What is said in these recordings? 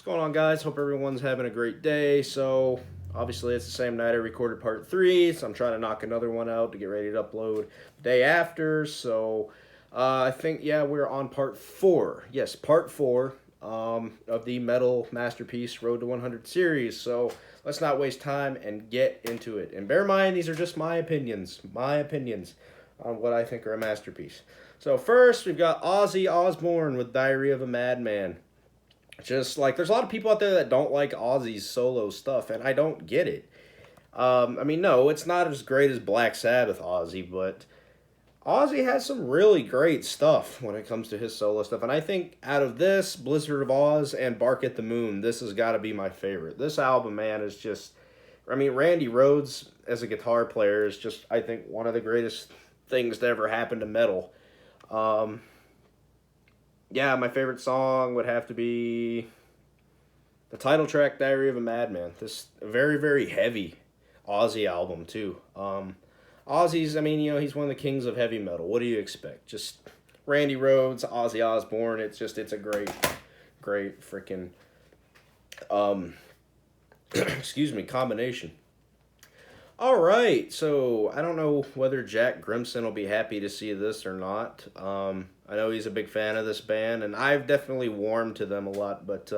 What's going on, guys? Hope everyone's having a great day. So, obviously, it's the same night I recorded part 3, so I'm trying to knock another one out to get ready to upload the day after. So, I think, yeah, we're on part 4. Yes, part 4 of the Metal Masterpiece Road to 100 series. So, let's not waste time and get into it. And bear in mind, these are just my opinions on what I think are a masterpiece. So, first, we've got Ozzy Osbourne with Diary of a Madman. Just like there's a lot of people out there that don't like Ozzy's solo stuff, and I don't get it. I mean, no, it's not as great as Black Sabbath Ozzy, but Ozzy has some really great stuff when it comes to his solo stuff. And I think out of this, Blizzard of Oz and Bark at the Moon, this has got to be my favorite. This album, man, is just. I mean, Randy Rhoads as a guitar player is just, I think, one of the greatest things to ever happen to metal. Um, yeah, my favorite song would have to be the title track, Diary of a Madman. This very, very heavy Ozzy album, too. Ozzy's, I mean, he's one of the kings of heavy metal. What do you expect? Just Randy Rhoads, Ozzy Osbourne. It's a great, great freaking, excuse me, combination. All right, so I don't know whether Jack Grimson will be happy to see this or not. I know he's a big fan of this band, and I've definitely warmed to them a lot, but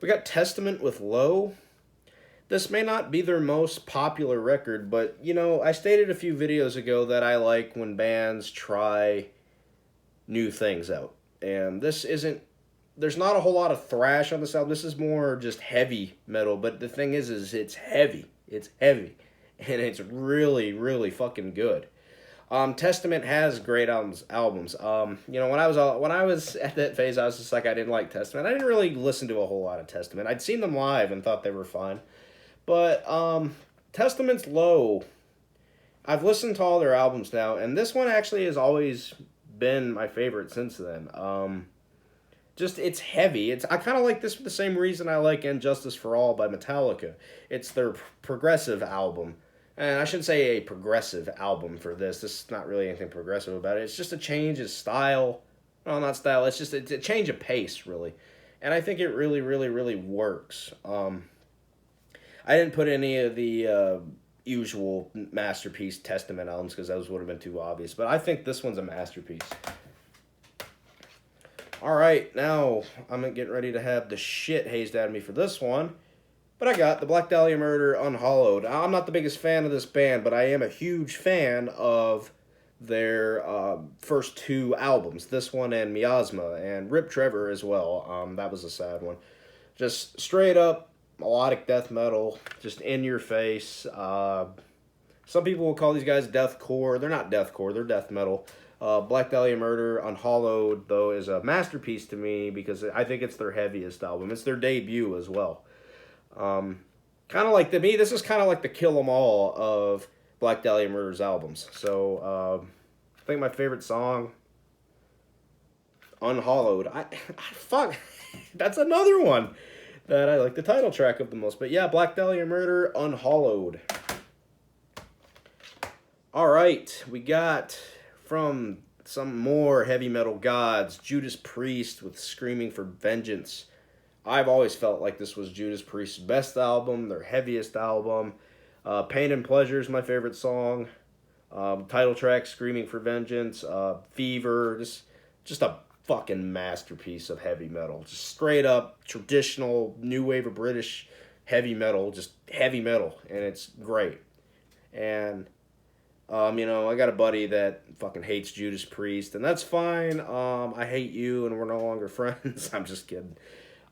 we got Testament with Low. This may not be their most popular record, but, I stated a few videos ago that I like when bands try new things out. And this isn't, there's not a whole lot of thrash on this album. This is more just heavy metal, but the thing is it's heavy. It's heavy. And it's really, really fucking good. Testament has great albums. When I was at that phase, I was just like, I didn't like Testament. I didn't really listen to a whole lot of Testament. I'd seen them live and thought they were fine. But Testament's Low. I've listened to all their albums now, and this one actually has always been my favorite since then. Just it's heavy. I kind of like this for the same reason I like Injustice for All by Metallica. It's their progressive album. And I shouldn't say a progressive album for this. This is not really anything progressive about it. It's just a change of style. Well, not style. It's a change of pace, really. And I think it really, really, really works. I didn't put any of the usual Masterpiece Testament albums because those would have been too obvious. But I think this one's a masterpiece. All right, now I'm getting ready to have the shit hazed out of me for this one. But I got the Black Dahlia Murder Unhollowed. I'm not the biggest fan of this band, but I am a huge fan of their first 2 albums. This one and Miasma, and Rip Trevor as well. That was a sad one. Just straight up melodic death metal, just in your face. Some people will call these guys deathcore. They're not deathcore, they're death metal. Black Dahlia Murder Unhollowed, though, is a masterpiece to me because I think it's their heaviest album. It's their debut as well. Kind of like, to me, this is kind of like the Kill 'Em All of Black Dahlia Murder's albums. So, I think my favorite song, Unhollowed. Fuck, that's another one that I like the title track of the most. But yeah, Black Dahlia Murder Unhollowed. All right, we got from some more heavy metal gods, Judas Priest with Screaming for Vengeance. I've always felt like this was Judas Priest's best album, their heaviest album. Pain and Pleasure is my favorite song. Title track, Screaming for Vengeance. Fever, just a fucking masterpiece of heavy metal. Just straight up traditional new wave of British heavy metal, just heavy metal, and it's great. And I got a buddy that fucking hates Judas Priest, and that's fine. I hate you, and we're no longer friends. I'm just kidding.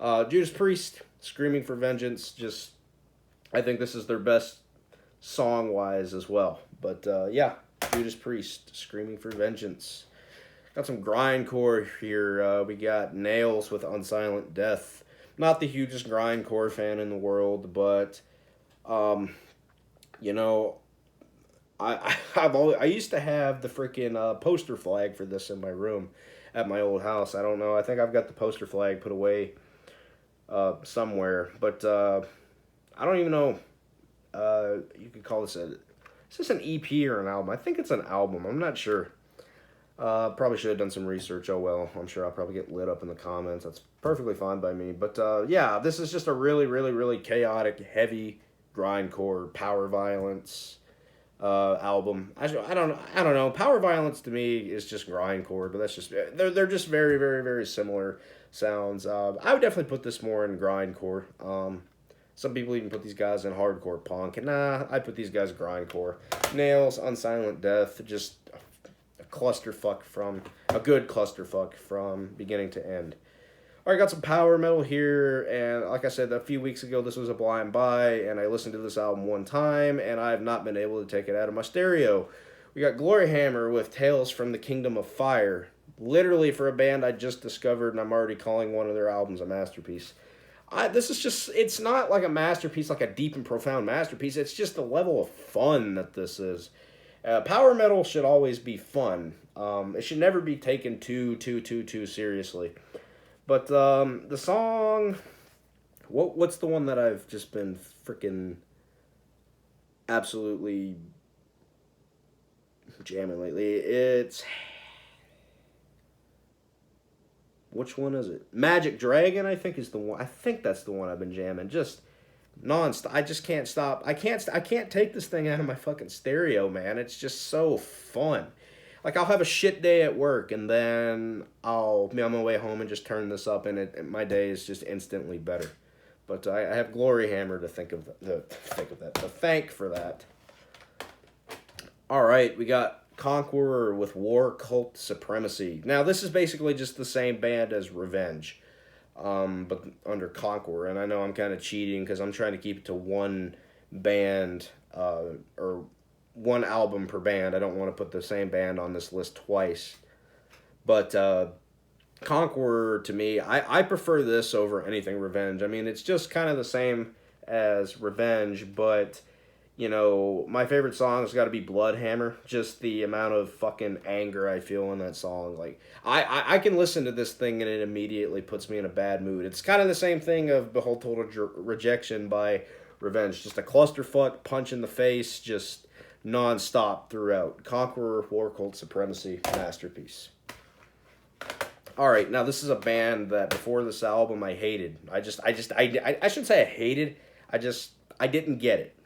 Judas Priest, Screaming for Vengeance, I think this is their best song-wise as well. But, yeah, Judas Priest, Screaming for Vengeance. Got some grindcore here. We got Nails with Unsilent Death. Not the hugest grindcore fan in the world, but, I used to have the freaking poster flag for this in my room at my old house. I don't know. I think I've got the poster flag put away somewhere, but I don't even know. You could call this is this an EP or an album? I think it's an album. I'm not sure. Probably should have done some research. Oh well, I'm sure I'll probably get lit up in the comments. That's perfectly fine by me. But yeah, this is just a really, really, really chaotic, heavy grindcore power violence album. I don't know. Power violence to me is just grindcore, but that's just they're just very, very, very similar sounds. I would definitely put this more in grindcore. Some people even put these guys in hardcore punk, and nah, I put these guys grindcore. Nails, Unsilent Death, just a good clusterfuck from beginning to end. All right, got some power metal here, and like I said a few weeks ago, this was a blind buy, and I listened to this album one time, and I have not been able to take it out of my stereo. We got Glory Hammer with Tales from the Kingdom of Fire. Literally for a band I just discovered, and I'm already calling one of their albums a masterpiece. This is just, it's not like a masterpiece, like a deep and profound masterpiece. It's just the level of fun that this is. Power metal should always be fun. It should never be taken too seriously. But the song, what's the one that I've just been freaking absolutely jamming lately? Which one is it? Magic Dragon, I think is the one. I think that's the one I've been jamming. Just nonstop. I just can't stop. I can't take this thing out of my fucking stereo, man. It's just so fun. Like I'll have a shit day at work, and then I'll be on my way home and just turn this up, and my day is just instantly better. But I have Glory Hammer to thank for that. All right, we got Conqueror with War Cult Supremacy. Now this is basically just the same band as Revenge, but under Conqueror. And I know I'm kind of cheating because I'm trying to keep it to one band or one album per band. I don't want to put the same band on this list twice. But Conqueror, to me, I prefer this over anything Revenge. I mean, it's just kind of the same as Revenge, but, you know, my favorite song has got to be Bloodhammer. Just the amount of fucking anger I feel in that song. Like, I can listen to this thing and it immediately puts me in a bad mood. It's kind of the same thing of Behold Total Rejection by Revenge. Just a clusterfuck, punch in the face, just non-stop throughout. Conqueror, War Cult Supremacy, masterpiece. Alright, now this is a band that before this album I hated. I shouldn't say I hated, I didn't get it.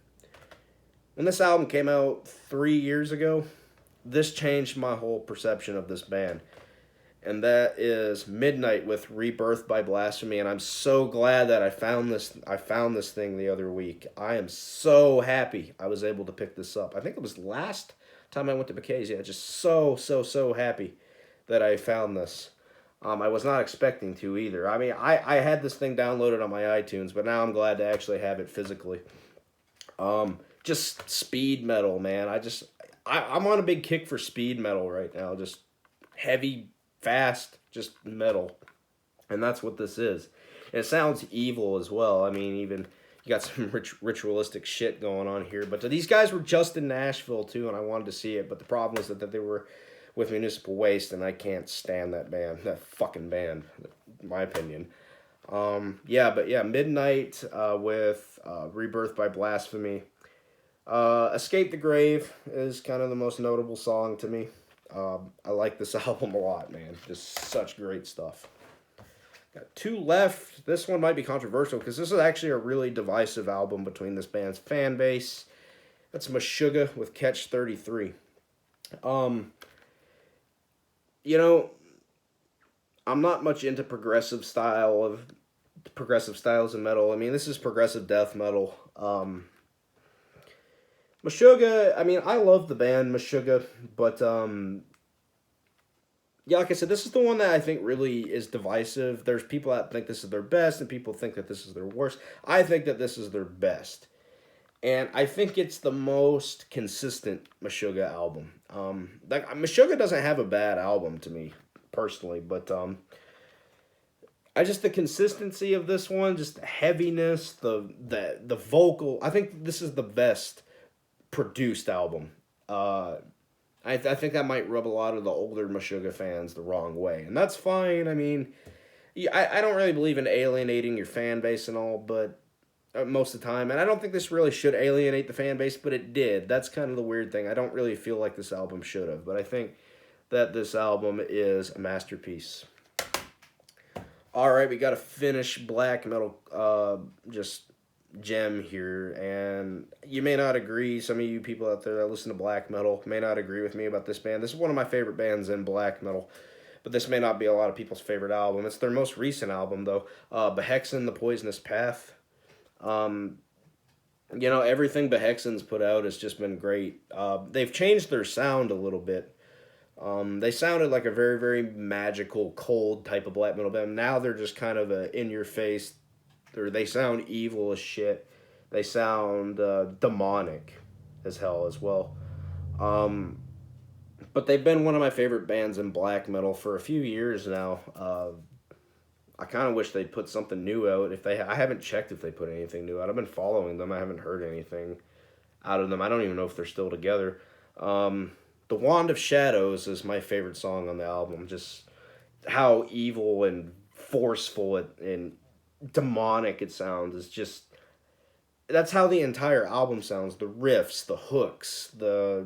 When this album came out 3 years ago, this changed my whole perception of this band. And that is Midnight with Rebirth by Blasphemy, and I'm so glad that I found this thing the other week. I am so happy I was able to pick this up. I think it was last time I went to McKay's. Yeah, just so happy that I found this. I was not expecting to either. I mean, I had this thing downloaded on my iTunes, but now I'm glad to actually have it physically. Just speed metal, man. I'm on a big kick for speed metal right now. Just heavy, fast, just metal. And that's what this is. And it sounds evil as well. I mean, even you got some ritualistic shit going on here. But these guys were just in Nashville too, and I wanted to see it. But the problem is that they were with Municipal Waste, and I can't stand that band, that fucking band, in my opinion. Midnight with Rebirth by Blasphemy. Escape the Grave is kind of the most notable song to me. I like this album a lot, man. Just such great stuff. Got two left. This one might be controversial because this is actually a really divisive album between this band's fan base. That's Meshuggah with Catch 33. You know, I'm not much into progressive styles of metal. I mean, this is progressive death metal. Meshuggah, I mean, I love the band Meshuggah, but like I said, this is the one that I think really is divisive. There's people that think this is their best, and people think that this is their worst. I think that this is their best. And I think it's the most consistent Meshuggah album. Meshuggah doesn't have a bad album to me, personally, but the consistency of this one, just the heaviness, the vocal. I think this is the best produced album. I think that might rub a lot of the older Meshuggah fans the wrong way, and that's fine. I mean, I don't really believe in alienating your fan base and all, but most of the time, and I don't think this really should alienate the fan base, but it did. That's kind of the weird thing. I don't really feel like this album should have, but I think that this album is a masterpiece. All right, we got to finish black metal, just gem here, and you may not agree. Some of you people out there that listen to black metal may not agree with me about this band. This is one of my favorite bands in black metal, but this may not be a lot of people's favorite album. It's their most recent album, though. Behexen, The Poisonous Path. Everything Behexen's put out has just been great. They've changed their sound a little bit. They sounded like a very, very magical, cold type of black metal band. Now they're just kind of a in-your-face, or they sound evil as shit. They sound demonic as hell as well. But they've been one of my favorite bands in black metal for a few years now. I kind of wish they'd put something new out. I haven't checked if they put anything new out. I've been following them. I haven't heard anything out of them. I don't even know if they're still together. The Wand of Shadows is my favorite song on the album. Just how evil and forceful and demonic it sounds. It's just, that's how the entire album sounds. The riffs, the hooks,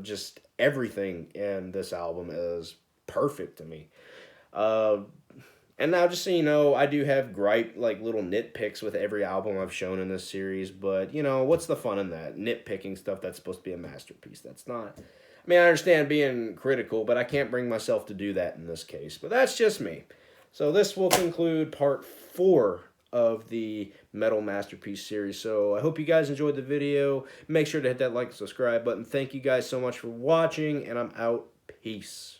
just everything in this album is perfect to me. And now, just so you know, I do have little nitpicks with every album I've shown in this series, but, what's the fun in that? Nitpicking stuff that's supposed to be a masterpiece. That's not. I mean, I understand being critical, but I can't bring myself to do that in this case. But that's just me. So this will conclude part 4 of the Metal Masterpiece series. So I hope you guys enjoyed the video. Make sure to hit that like and subscribe button. Thank you guys so much for watching, and I'm out. Peace.